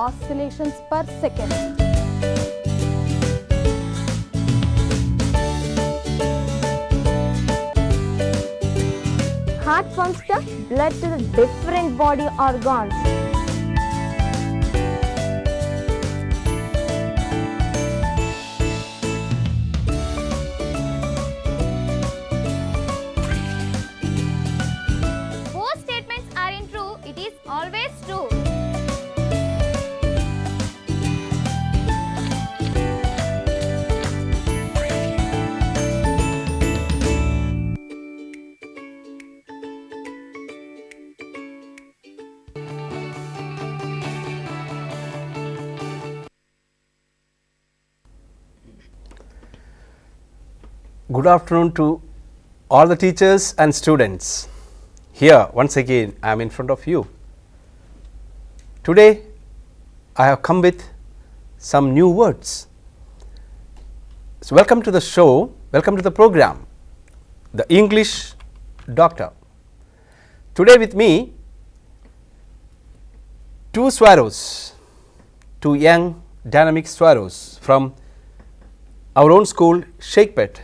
oscillations per second. Heart pumps the blood to the different body organs. Both statements are in true, it is always true. Good afternoon to all the teachers and students. Here once again I am in front of you. Today I have come with some new words. So welcome to the show, welcome to the program, The English Doctor. Today with me, two swallows, two young dynamic swallows from our own school, Shakepet.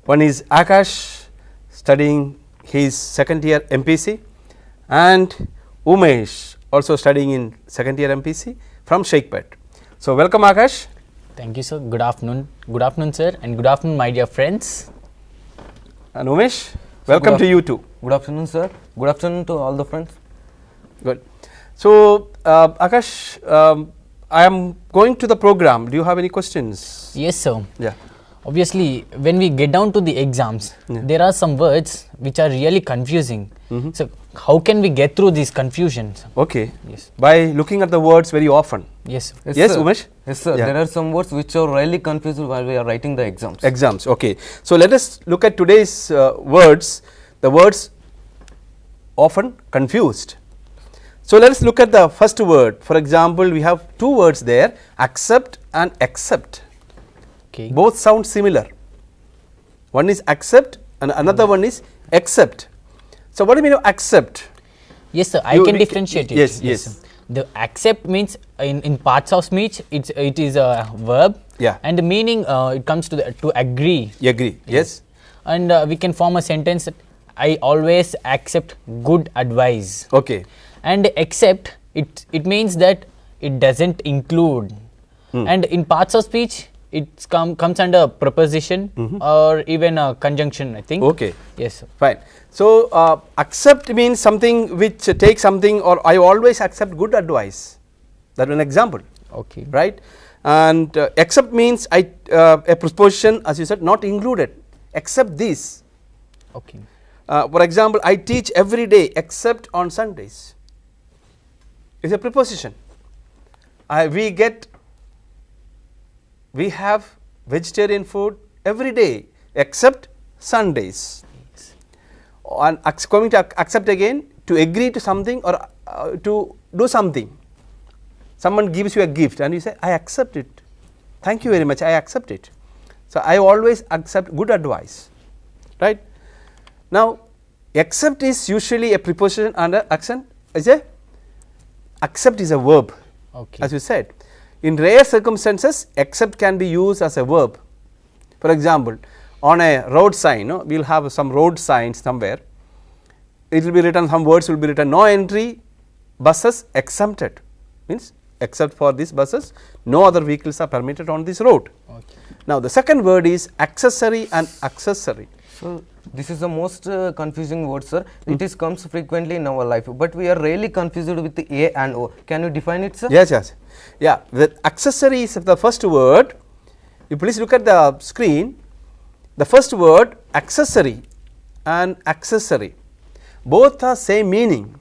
One is Akash, studying his second year MPC, and Umesh, also studying in second year MPC from Shakepet. So welcome Akash. Thank you, sir. Good afternoon. Good afternoon, sir, and good afternoon, my dear friends. And Umesh, welcome to you too. Good afternoon, sir. Good afternoon to all the friends. Good. So Akash, I am going to the program. Do you have any questions? Yes, sir. Yeah. Obviously, when we get down to the exams, there are some words which are really confusing. So, how can we get through these confusions? Okay. Yes. By looking at the words very often. Yes. Yes, sir. Umesh? Yes, sir. Yeah. There are some words which are really confused while we are writing the exams. Exams. Okay. So let us look at today's words. The words often confused. So let us look at the first word. For example, we have two words there, accept and accept. Okay. Both sound similar. One is accept and another one is accept. So what do you mean of accept? Yes, sir. I can differentiate it. Yes, yes. Sir. The accept means in parts of speech it is a verb. Yeah. And the meaning it comes to to agree. You agree. Yes. And we can form a sentence that I always accept good advice. Okay. And accept it means that it doesn't include. And in parts of speech it comes under preposition or even a conjunction, I think. Okay. Yes, sir. Fine. So accept means something which takes something, or I always accept good advice. That is an example. Okay. Right. And accept means a preposition, as you said, not included. Accept this. Okay. For example, I teach every day except on Sundays. It's a preposition. We have vegetarian food every day except Sundays. Yes. And coming to accept again, to agree to something or to do something. Someone gives you a gift and you say, I accept it. Thank you very much, I accept it. So I always accept good advice. Right. Now accept is usually a preposition and accent is a accept is a verb. Okay. As you said. In rare circumstances, accept can be used as a verb. For example, on a road sign, we will have some road signs somewhere. It will be written, some words will be written, no entry, buses exempted. Means except for these buses, no other vehicles are permitted on this road. Okay. Now the second word is accessory and accessory. So this is the most confusing word, sir. It comes frequently in our life, but we are really confused with the A and O. Can you define it, sir? Yes, yes. Yeah, the accessory is the first word. You please look at the screen. The first word accessory and accessory, both are same meaning.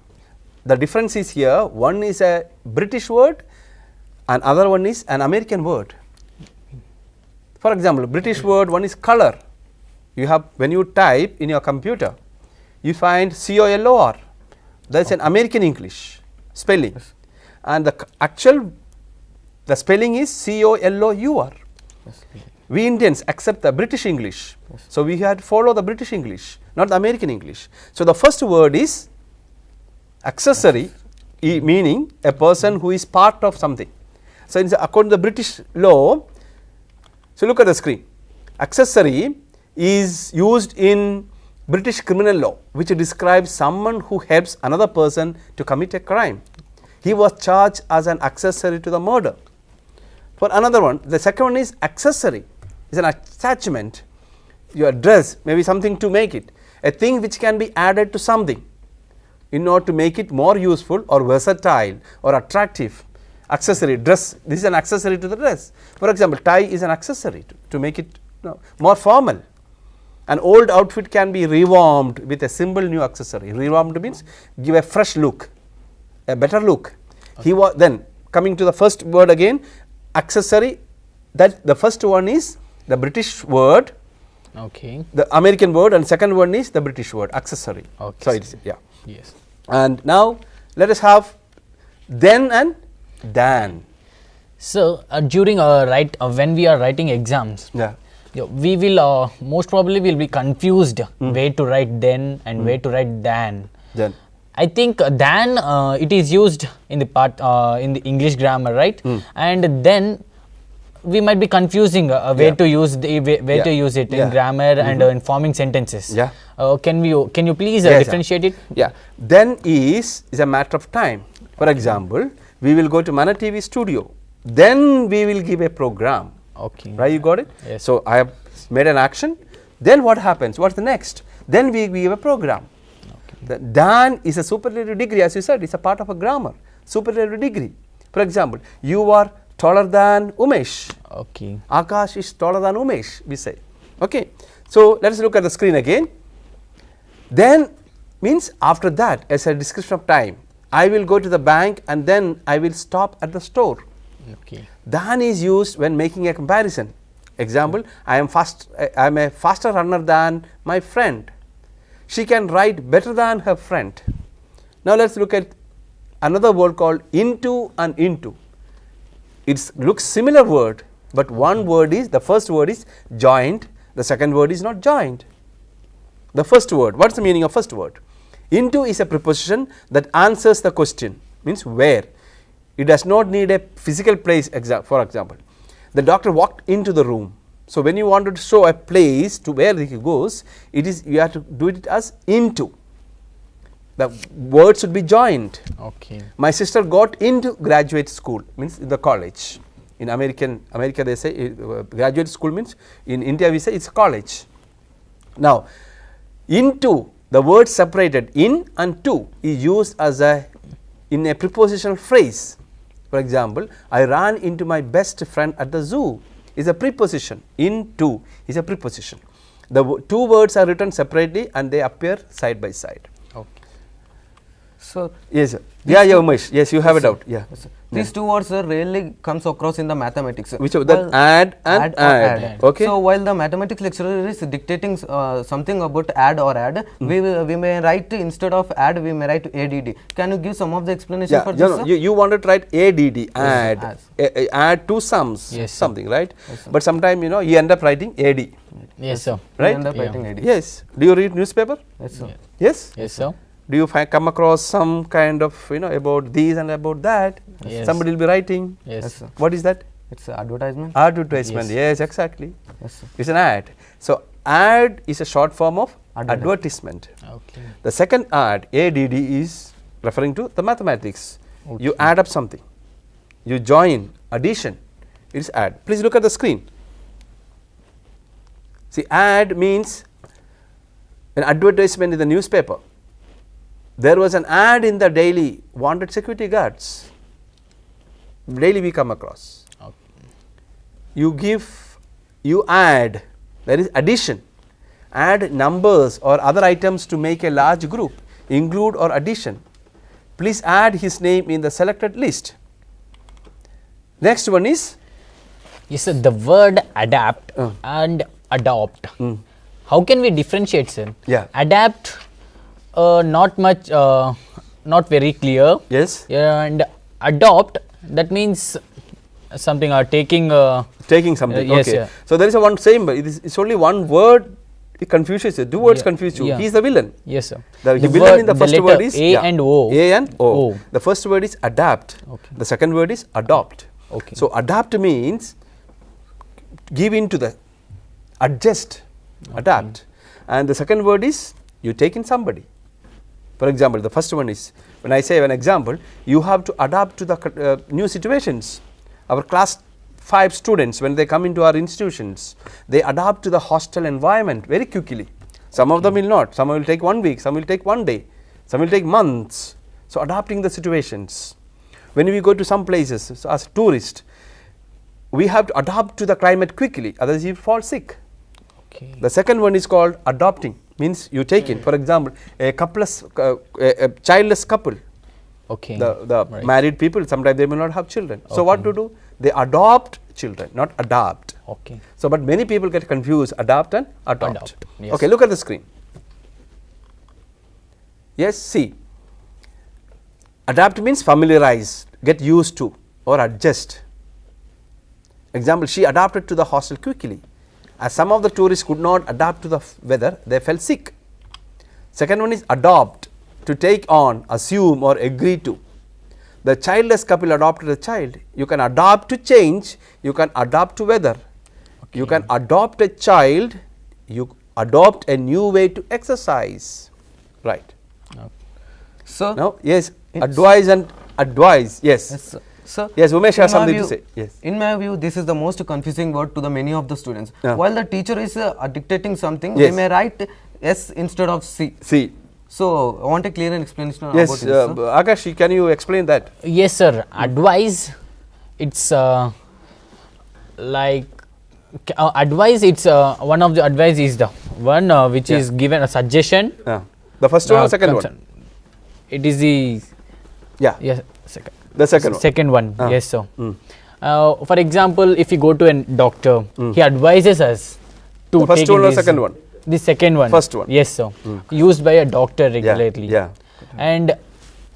The difference is here, one is a British word and other one is an American word. For example, British word, one is color. You have, when you type in your computer, you find COLOR. That is an American English spelling, and the spelling is COLOUR. We Indians accept the British English, so we had to follow the British English, not the American English. So the first word is accessory meaning a person who is part of something. So, according to the British law, so look at the screen. Accessory is used in British criminal law, which describes someone who helps another person to commit a crime. He was charged as an accessory to the murder. For another one, the second one is accessory, is an attachment. Your dress, maybe something to make it, a thing which can be added to something in order to make it more useful or versatile or attractive. Accessory, dress, this is an accessory to the dress. For example, tie is an accessory to make it more formal. An old outfit can be revamped with a simple new accessory. Revamped means give a fresh look, a better look. He was then coming to the first word again, accessory. That the first one is the British word, Okay. the American word, and second one is the British word, accessory. Okay. So it is, yeah. Yes. And now let us have then and than. So during when we are writing exams, Yeah. we will most probably will be confused where to write then and where to write than. Then. I think than it is used in the part in the English grammar, right? And then we might be confusing where to use where to use it in grammar and in forming sentences. Yeah. Can you please Yes, differentiate it? Yeah. Then is a matter of time. For example, we will go to Mana TV studio. Then we will give a program. Okay. Right, you got it? Yes. So I have made an action. Then what happens? What's the next? Then we give a program. The than is a superlative degree, as you said, it's a part of a grammar. Superlative degree. For example, you are taller than Umesh. Okay. Akash is taller than Umesh, we say. Okay. So let us look at the screen again. Then means after that, as a description of time, I will go to the bank and then I will stop at the store. Okay. Than is used when making a comparison. Example, I am a faster runner than my friend. She can write better than her friend. Now let us look at another word called into and into. It looks similar word, but one word is, the first word is joined, the second word is not joined. The first word, what is the meaning of first word? Into is a preposition that answers the question, means where. It does not need a physical place. For example, the doctor walked into the room. So when you want to show a place to where he goes, it is, you have to do it as into. The word should be joined. Okay. My sister got into graduate school, means the college. In America they say graduate school means, in India we say it's college. Now into, the word separated in and to is used as in a prepositional phrase. For example, I ran into my best friend at the zoo is a preposition. Into is a preposition. The two words are written separately and they appear side by side. Okay. So Yes, sir. Yeah, Umesh. Yes, you have a doubt. Yeah. these two words rarely comes across in the mathematics. Which of that? Add and add. Okay. So while the mathematics lecturer is dictating something about add or add, we may write, instead of add, we may write ADD. Can you give some of the explanation Yeah, for this? no, you wanted to write ADD, add, add two sums, Yes, something, right? But sometimes you end up writing AD. Yes, sir. Right? We end up writing AD. Yes. Do you read newspaper? Yes, sir. Yes. Yes, sir. Do you come across some kind of about these and about that? Yes. Somebody will be writing. Yes. Yes, sir. What is that? It's an advertisement. Advertisement. Yes, exactly. Yes, sir. It's an ad. So ad is a short form of Advertisement. advertisement. Okay. The second ad, ADD, is referring to the mathematics. You add up something. You join, addition. It is add. Please look at the screen. See, ad means an advertisement in the newspaper. There was an ad in the daily, wanted security guards. Daily we come across. Okay. You add, there is addition. Add numbers or other items to make a large group, include or addition. Please add his name in the selected list. Next one is? Yes, sir. The word adapt and adopt. How can we differentiate, sir? Yeah. Adapt, not much, not very clear. Yes. Yeah, and adopt, that means something taking. Taking something. yes, okay. yeah. So there is a one same, it's only one word it confuses you. Two words confuse you. yeah. He is the villain. Yes, sir. The The villain word- in the the first letter word is A and O. A and O. O. The first word is adapt. Okay. The second word is adopt. Okay. So adapt means give in to the adjust, adapt, and the second word is you take in somebody. For example, the first one is, when I say an example, you have to adapt to the new situations. Our class 5 students, when they come into our institutions, they adapt to the hostile environment very quickly. Some of them will not, some will take 1 week, some will take 1 day, some will take months. So adapting the situations. When we go to some places, so as a tourist, we have to adapt to the climate quickly, otherwise you fall sick. Okay. The second one is called adopting, means you take in. For example, a childless couple, Okay. the Right. married people, sometimes they may not have children. So what to do? They adopt children, not adopt. Okay. So but many people get confused, adopt and adopt. Adopt, yes. Okay, look at the screen. Yes, see. Adapt means familiarize, get used to or adjust. Example, she adapted to the hostel quickly. As some of the tourists could not adapt to the weather, they fell sick. Second one is adopt, to take on, assume or agree to. The childless couple adopted a child. You can adopt to change, you can adapt to weather. You can adopt a child, you adopt a new way to exercise. Right. So Now, yes, advise and advise. Yes. yes, sir. So Yes, Umesh has in my something to view- say. Yes. In my view, this is the most confusing word to the many of the students. Yeah. While the teacher is dictating something, Yes. they may write S instead of C. See. So I want a clear explanation about Yes, this. Sir. Akash, can you explain that? Yes, sir. Advise, it's like advice. It's one of the advice is the one which is given a suggestion. The first one or second one? It is the Yeah. yes second. The second one. Second one. Ah. Yes, sir. For example, if you go to a doctor, he advises us to The first take one in or this- second one? The second one. First one. Yes, sir. Used by a doctor regularly. Yeah. And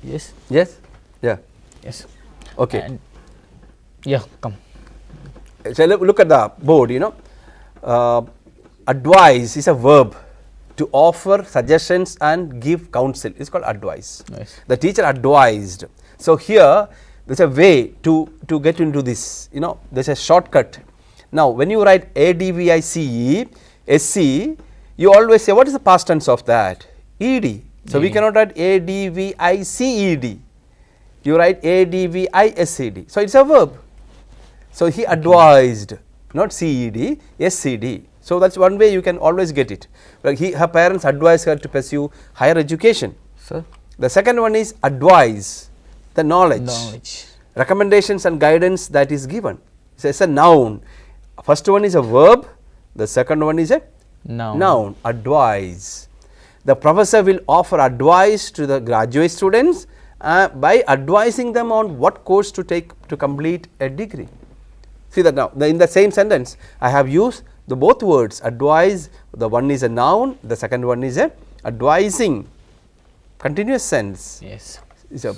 yes, Yes. Yeah. yes. Okay. And yeah, come. So look at the board. You know, advise is a verb to offer suggestions and give counsel. It's called advice. Nice. The teacher advised. So here there's a way to get into this. You know, there's a shortcut. Now, when you write ADVICE, SC, you always say what is the past tense of that? ED. So we cannot write ADVICED. You write ADVISED. So it's a verb. So he advised, not CED, SCD. So that's one way you can always get it. Like her parents advised her to pursue higher education. Sir. The second one is advise, the knowledge, recommendations and guidance that is given. So it's a noun. First one is a verb. The second one is a noun, advise. The professor will offer advice to the graduate students by advising them on what course to take to complete a degree. See that now, in the same sentence, I have used the both words, advise, the one is a noun, the second one is a advising, continuous sense. Yes. Is a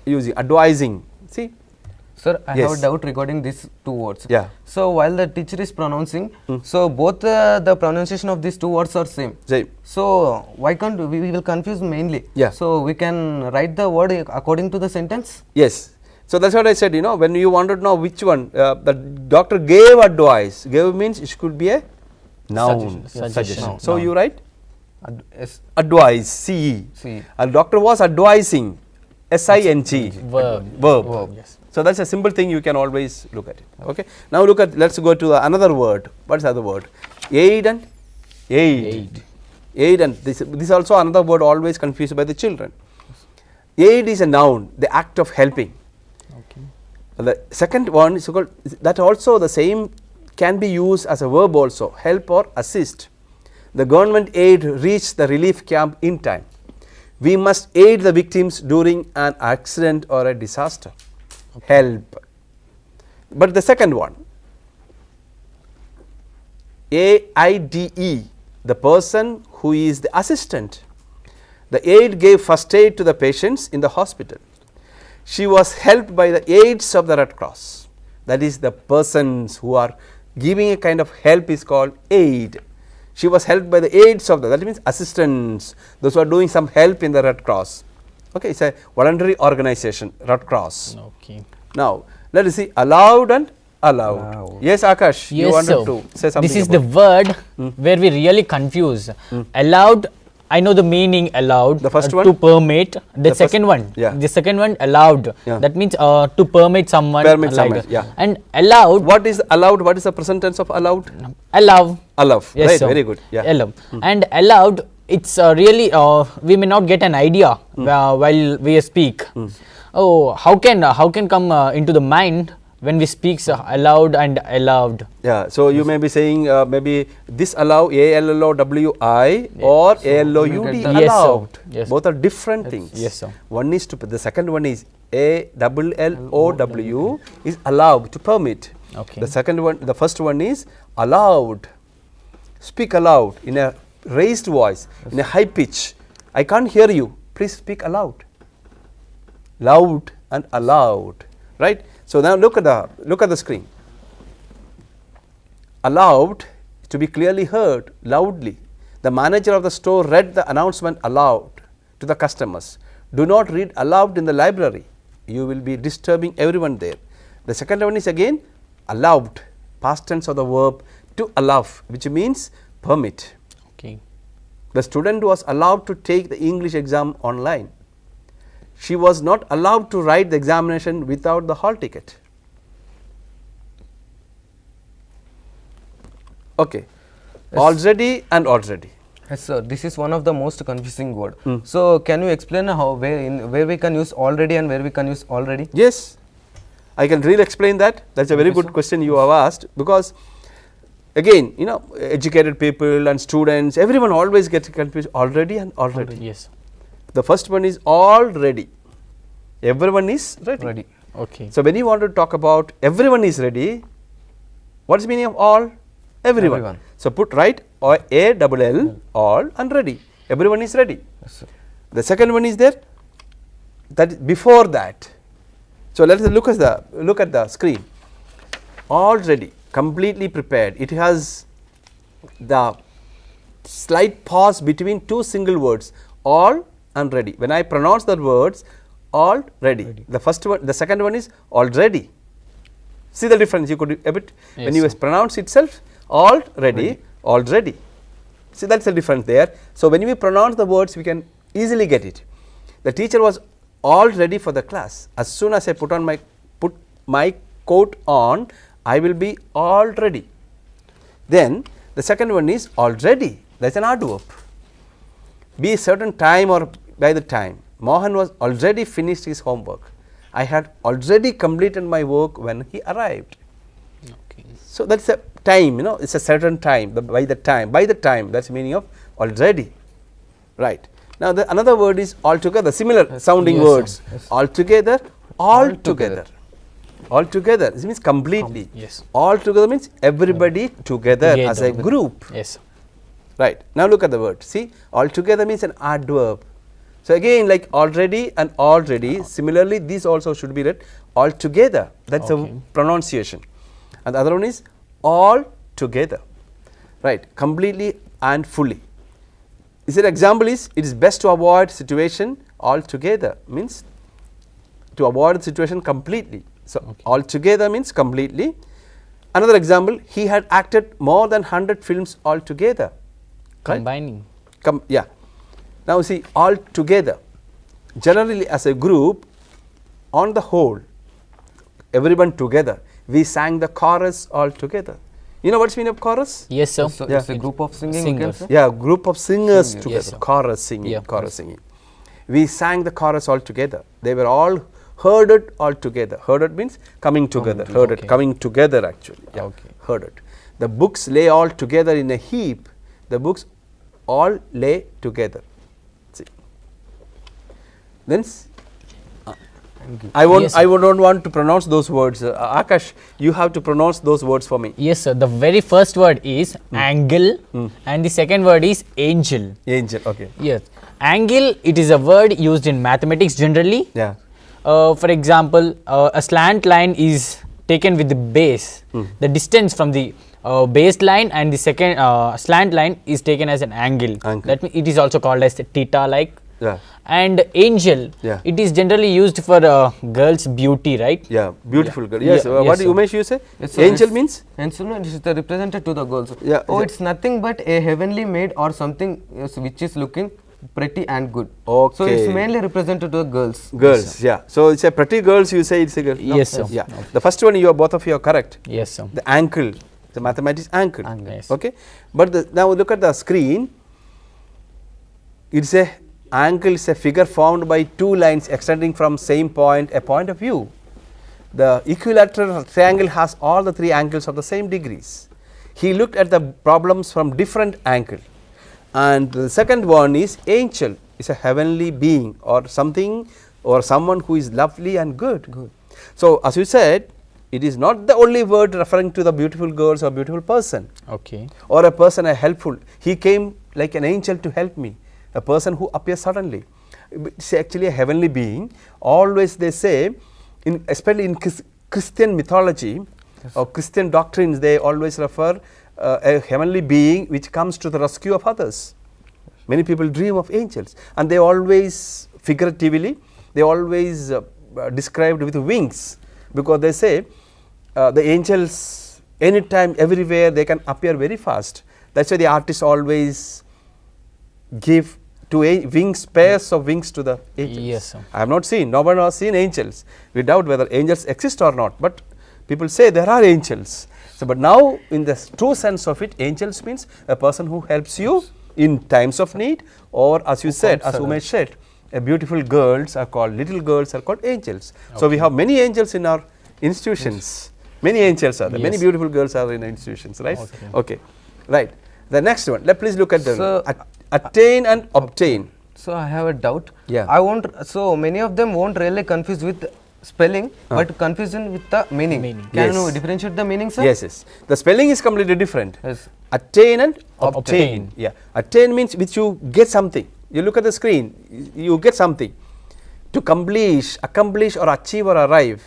using advising. See? Sir, I have Yes. a doubt regarding these two words. Yeah. So while the teacher is pronouncing, so both the pronunciation of these two words are same. Same. So why can't we will confuse mainly? Yeah. So we can write the word according to the sentence. Yes. So that's what I said. You know, when you wanted to know which one, the doctor gave advice. Gave means it could be a noun. Suggestion. So you write Yes. advise. CE. CE. And doctor was advising. SING. Verb. Yes. So that's a simple thing, you can always look at it. Okay. Now look at, let's go to another word. What's the other word? Aid and aid. Aid and this also another word always confused by the children. Aid is a noun, the act of helping. Okay. The second one is called, that also the same can be used as a verb also, help or assist. The government aid reached the relief camp in time. We must aid the victims during an accident or a disaster. Help. But the second one, AIDE, the person who is the assistant. The aide gave first aid to the patients in the hospital. She was helped by the aides of the Red Cross. That is, the persons who are giving a kind of help is called aid. She was helped by the aids of that means assistants, those who are doing some help in the Red Cross. Okay, it's a voluntary organization, Red Cross. Okay. Now, let us see allowed and allowed. Yes, Akash, you Yes, wanted sir. to say something. This is about the word where we really confuse. Allowed, I know the meaning allowed. The first one? To permit. The first- second one. yeah. The second one allowed. Yeah. That means to permit someone. Permit like someone, that. yeah. And allowed. What is allowed? What is the present tense of allowed? Allow. Allow. Yes, Right, sir. very good. Yeah. Allow. And allowed, it's really we may not get an idea while we speak. Oh, how can come into the mind when we speak allowed and allowed? Yeah, so you may be saying maybe this allow ALLOWI or ALOUD Yes, allowed. sir. Yes. Both are different things. Yes, sir. One is to the second one is ALLOW is allowed to permit. Okay. The second one, the first one is allowed. Speak aloud in a raised voice, in a high pitch. I can't hear you. Please speak aloud. Loud and allowed, right? So now look at the screen. Allowed to be clearly heard loudly. The manager of the store read the announcement aloud to the customers. Do not read aloud in the library. You will be disturbing everyone there. The second one is again allowed, past tense of the verb to allow, which means permit. Okay. The student was allowed to take the English exam online. She was not allowed to write the examination without the hall ticket. Okay. Yes. Already and already. Yes, sir. This is one of the most confusing word. So, can you explain how where we can use already and where we can use already? Yes, I can really explain that. That's a very good question you have asked, because again, you know, educated people and students, everyone always gets confused already and already. Yes. The first one is already. Everyone is ready. Ready. Okay. So when you want to talk about everyone is ready, what is the meaning of all? Everyone. Everyone. So put right or ALL all and ready. Everyone is ready. Yes, sir. The second one is there. That is before that. So let us look at the screen. All ready, completely prepared. It has the slight pause between two single words, all and ready. When I pronounce the words all ready. The first one, the second one is already. See the difference? You could a bit when you pronounce itself all ready, already. See, that's the difference there. So when we pronounce the words, we can easily get it. The teacher was all ready for the class. As soon as I put my coat on, I will be all ready. Then the second one is already. That's an adverb. Be a certain time or by the time. Mohan was already finished his homework. I had already completed my work when he arrived. Okay. So that's a time, you know, it's a certain time, by the time, that's the meaning of already, right. Now the another word is altogether, similar sounding words, altogether, altogether, altogether, this means completely. Yes. Altogether means everybody together as a group. Yes. Right. Now look at the word, see, altogether means an adverb. So again, like already and already, similarly these also should be read altogether, that's a pronunciation. And the other one is all together, right, completely and fully. Is it example is, it is best to avoid situation altogether, means to avoid the situation completely. So altogether means completely. Another example, he had acted more than 100 films altogether. Combining. Yeah. Now see, all together, generally as a group, on the whole, everyone together, we sang the chorus all together. You know what's the meaning of chorus? Yes, sir. So, Yeah. it's a group of singing. Singers. Yeah, group of singers together, Yes, sir. chorus singing, Yeah. chorus singing. We sang the chorus all together. They were all herded all together. Herded means coming together. Herded, coming together actually. Yeah. Herded. The books lay all together in a heap. The books all lay together. See. Then I don't want to pronounce those words. Akash, you have to pronounce those words for me. Yes, sir. The very first word is angle, and the second word is angel. Angel, okay. Yes. Angle, it is a word used in mathematics generally. Yeah. For example, a slant line is taken with the base. The distance from the baseline and the second slant line is taken as an angle. That means it is also called as the theta like. Yeah. And angel, Yeah. it is generally used for girls' beauty, right? Yeah, beautiful girl. Yes. Yeah, What yes, Umesh you say? Yes, sir. Angel means? Angel is the represented to the girls. Yeah, Oh, yeah. it's nothing but a heavenly made or something which is looking pretty and good. Okay. So it's mainly represented to the girls. Girls. Yeah. So it's a pretty girls. You say it's a girl. No? Yes, sir. Yeah. The first one you are both of you are correct. Yes, sir. The ankle. The mathematics ankle. Ankle. Yes. Okay. But now look at the screen. It's a angle is a figure formed by two lines extending from same point a point of view. The equilateral triangle has all the three angles of the same degrees. He looked at the problems from different angle. And the second one is angel, is a heavenly being or something or someone who is lovely and good. So as you said, it is not the only word referring to the beautiful girls or beautiful person Okay. or a person a helpful. He came like an angel to help me, a person who appears suddenly. It's actually a heavenly being. Always they say, especially in Christian mythology or Christian doctrines, they always refer a heavenly being which comes to the rescue of others. Many people dream of angels, and they always figuratively, they always described with wings, because they say the angels anytime, everywhere, they can appear very fast. That's why the artists always give to wings, pairs of wings to the angels. Yes, sir. I have not seen, no one has seen angels. We doubt whether angels exist or not, but people say there are angels. So, but now in the true sense of it, angels means a person who helps you in times of need, or as you said, as Umesh said, beautiful girls are called, little girls are called angels. Okay. So we have many angels in our institutions. Many angels are there, many beautiful girls are in institutions, right? Okay. Right. The next one, please look at the attain and obtain. So I have a doubt. Yeah. I won't. So many of them won't really confuse with spelling, but confusion with the meaning. Can you differentiate the meaning, sir? Yes, yes. The spelling is completely different. Yes. Attain and obtain. Obtain. Yeah. Attain means which you get something. You look at the screen, you get something. To accomplish or achieve or arrive.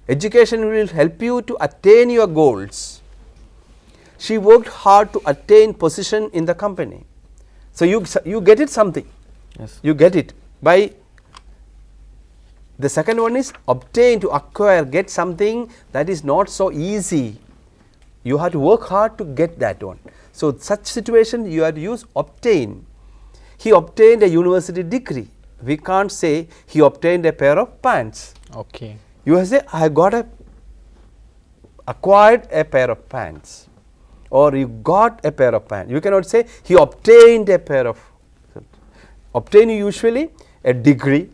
Education will help you to attain your goals. She worked hard to attain position in the company. So you get it something. Yes. You get it by. The second one is obtain, to acquire, get something that is not so easy. You have to work hard to get that one. So such situation you have to use obtain. He obtained a university degree. We can't say he obtained a pair of pants. Okay. You have to say I acquired a pair of pants, or you got a pair of pants. You cannot say he obtained a pair of. Obtain usually a degree,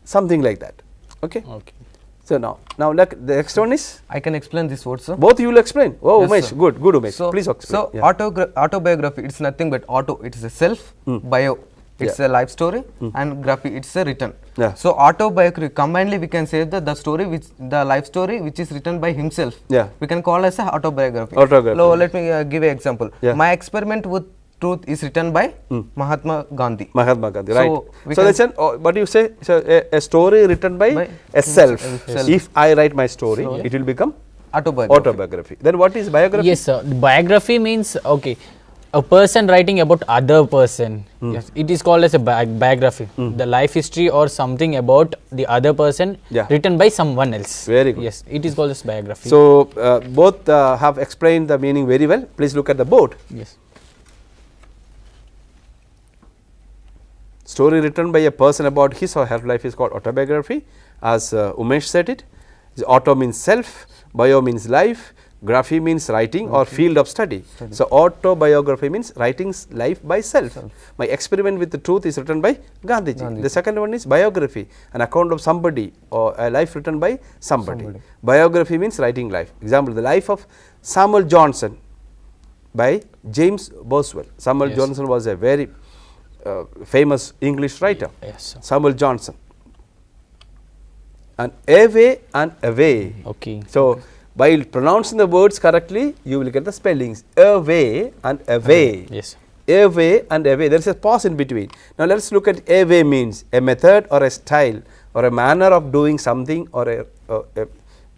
something like that. Okay. Okay. So now look, the next one is, I can explain this word, sir. both you will explain. Oh, Yes, Umesh, sir. good Umesh. So, Please explain. So Yeah. autobiography, it's nothing but auto, it is a self, bio, it's a life story, and graphy, it's a written. Yeah. So autobiography, combinedly we can say that the life story which is written by himself, Yeah. we can call as a autobiography. Autobiography. So let me give an example. Yeah. My experiment with truth is written by Mahatma Gandhi. Mahatma Gandhi, So, right. we So can- that's what you say, so a story written by a self. self. If I write my story, it will become Autobiography. autobiography. Then what is biography? Yes, sir. Biography means, okay, a person writing about other person. Yes, it is called as a biography. The life history or something about the other person written by someone else. Very good. Yes, it is called as biography. So both have explained the meaning very well. Please look at the board. yes. Story written by a person about his or her life is called autobiography, as Umesh said it. Auto means self, bio means life, graphy means writing or field of study. So autobiography means writing life by self. My experiment with the truth is written by Gandhiji. The second one is biography, an account of somebody or a life written by somebody. Biography means writing life. Example, the life of Samuel Johnson by James Boswell. Samuel Johnson was a very famous English writer. Yes, sir. Samuel Johnson. And away and away. Okay. So by pronouncing the words correctly, you will get the spellings. Away and away. Yes. Away and away. There is a pause in between. Now let us look at away means a method or a style or a manner of doing something or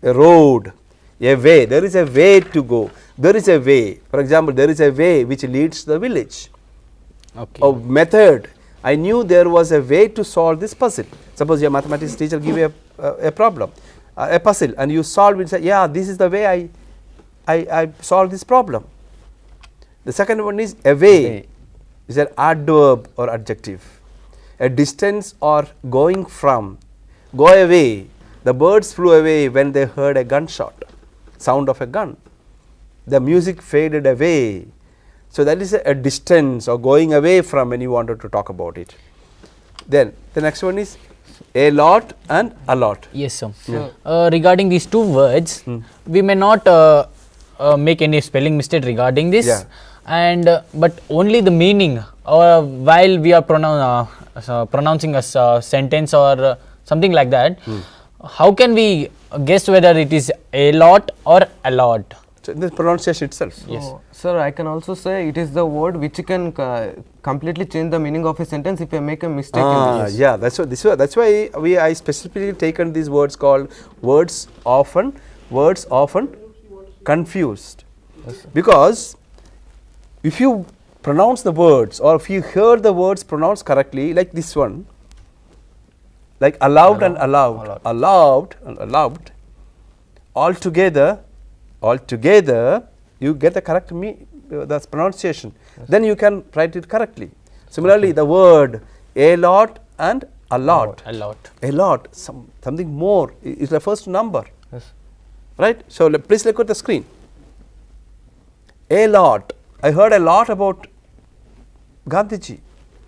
a road, a way. There is a way to go. There is a way. For example, there is a way which leads to the village. Okay. A method. I knew there was a way to solve this puzzle. Suppose your mathematics teacher give you a problem, a puzzle, and you solve it. Say, yeah, this is the way I solve this problem. The second one is away. Is an adverb or adjective. A distance or going from. Go away. The birds flew away when they heard a gunshot, sound of a gun. The music faded away. So that is a distance or going away from when you wanted to talk about it. Then the next one is a lot and a lot. Yes, sir. Regarding these two words, we may not make any spelling mistake regarding this, Yeah. and but only the meaning, while we are pronouncing a sentence or something like that, how can we guess whether it is a lot or a lot? So in the pronunciation itself. Yes. Sir, I can also say it is the word which can completely change the meaning of a sentence if I make a mistake in this. Yeah, that's why I specifically taken these words called words often confused. Because if you pronounce the words or if you hear the words pronounced correctly, like this one, like allowed and allowed, allowed and allowed, altogether, you get the correct the pronunciation. Then you can write it correctly. Similarly, the word a lot and a lot. A lot, something more. It refers to number. Yes. Right? So please look at the screen. A lot. I heard a lot about Gandhiji.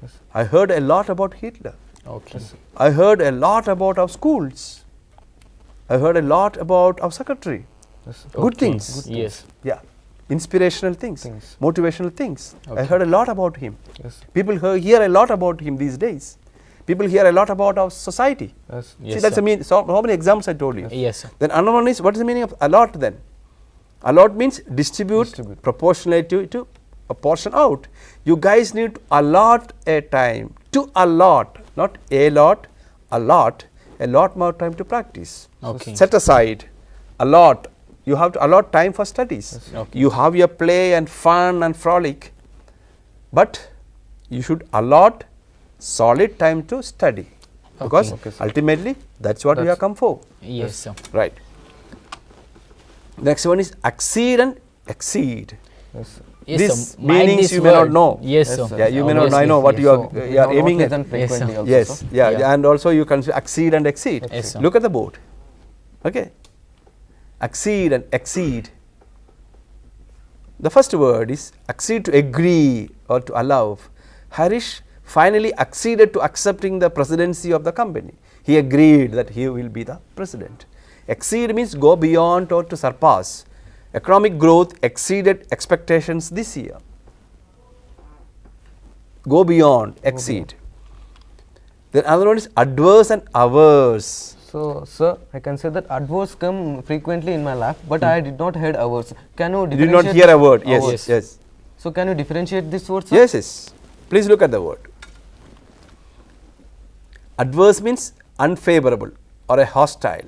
Yes. I heard a lot about Hitler. Okay. I heard a lot about our schools. I heard a lot about our secretary. Yes. Good things. Yes. Yeah. Inspirational things. Motivational things. I heard a lot about him. Yes. People hear a lot about him these days. People hear a lot about our society. Yes. See, that's the mean. So how many examples I told you? Yes, sir. Then another one is, what is the meaning of allot then? Allot means distribute. Proportionally to a portion out. You guys need to allot a time. To allot, not a lot, allot more time to practice. Okay. Set aside, allot. You have to allot time for studies. Okay. You have your play and fun and frolic, but you should allot solid time to study, because ultimately that's what we have come for. Yes, sir. Right. Next one is exceed and exceed. Yes. Yes, These sir. Mind meanings this you may not word. know. Yes, sir. Yeah, you may not know. I Obviously, know what yes. you are aiming at. Frequently also, Yes, sir. yeah, and also you can exceed and exceed. Yes, sir. Look at the board. Okay. Exceed and exceed. The first word is accede, to agree or to allow. Harish finally acceded to accepting the presidency of the company. He agreed that he will be the president. Exceed means go beyond or to surpass. Economic growth exceeded expectations this year. Go beyond, exceed. Then another one is adverse and averse. So, sir, I can say that adverse come frequently in my life, but I did not hear averse. Can you You did not hear a word. Yes, yes. So, can you differentiate this word, sir? Yes, yes. Please look at the word. Adverse means unfavorable or a hostile.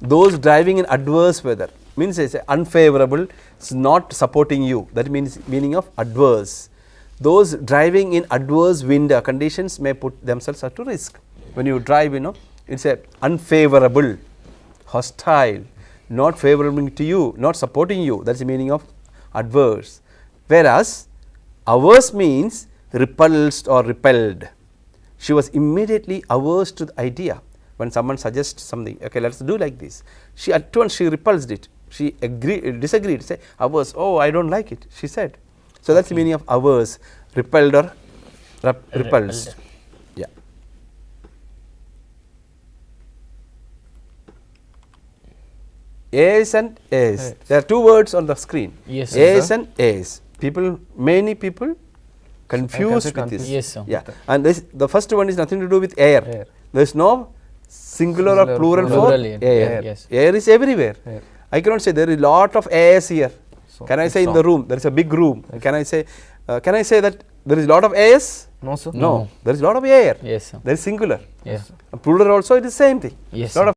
Those driving in adverse weather means it's unfavorable, it's not supporting you. That means meaning of adverse. Those driving in adverse wind conditions may put themselves at risk. When you drive, it's a unfavorable, hostile, not favorable to you, not supporting you. That's the meaning of adverse. Whereas averse means repulsed or repelled. She was immediately averse to the idea. When someone suggests something, okay, let's do like this. She at once she repulsed it. She disagreed. Say averse. Oh, I don't like it. She said. So that's the meaning of averse, repelled or repulsed. Yeah. A's and A's. There are two words on the screen. Yes, A's sir. and A's. Many people confused with this. Yes, sir. Yeah. And the first one is nothing to do with air. There is no singular or plural for plural air. air. Yes. Air is everywhere. Air. I cannot say there is lot of airs here. So can I say in the room? There is a big room. Can I say that there is lot of airs? No, sir. No. There is lot of air. Yes, sir. There is singular. Yes. Plural also it is same thing. Yes, Lot sir. of